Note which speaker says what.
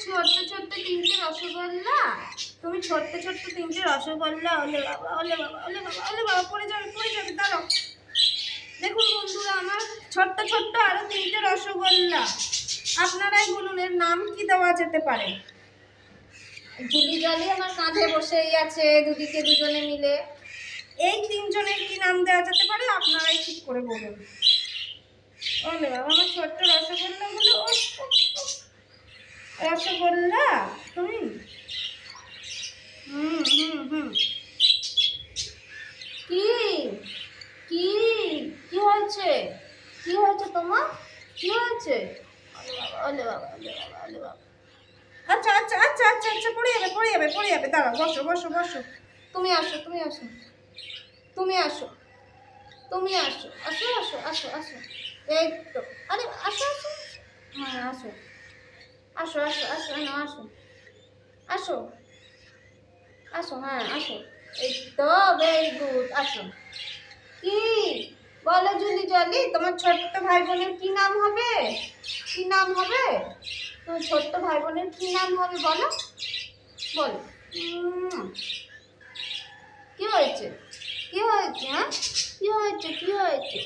Speaker 1: ছোট্ট ছোট্ট তিনটে রসগোল্লা, তুমি ছোট্ট ছোট্ট তিনটে রসগোল্লা, ওলে বাবা ওলে বাবা ওলে বাবা ওলে বাবা, পড়ে যাবে দাঁড়াও। দেখুন বন্ধুরা, আমার ছোট্ট ছোট্ট আরো তিনটে রসগোল্লা, আপনারাই বলুন এর নাম কি দেওয়া যেতে পারে? ঝুলি জলি আমার কাঁধে বসেই আছে, দুদিকে দুজনে মিলে, এই তিনজনের কি নাম দেওয়া যেতে পারে? আপনারাই ঠিক করে বলুন। ওলে বাবা, আমার ছোট্ট রসগোল্লা গুলো, রসগোল্লা তুমি কি কি কি হয়েছে? কি হয়েছে তোমার? কি হয়েছে? ওলে বাবা ওলে বাবা ওলে বাবা। আচ্ছা আচ্ছা আচ্ছা আচ্ছা আচ্ছা, পড়ে যাবে দাঁড়াও, বসো বসো বসো। তুমি আসো তুমি আসো তুমি আসো তুমি আসো আসো আসো আসো আসো, এই তো, আরে আসো আসো, হ্যাঁ আসো আসো আসো আসো আসো আসো আসো, হ্যাঁ আসো, এই তো, ভেরি গুড, আসো। কি বলো জুলি জলি, তোমার ছোট্ট ভাই বোনের কি নাম হবে? কি নাম হবে? তোমার ছোট্ট ভাই বোনের কি নাম হবে বলো, বলো। কি হয়েছে? কি হয়েছে? হ্যাঁ কি হয়েছে? কি হয়েছে?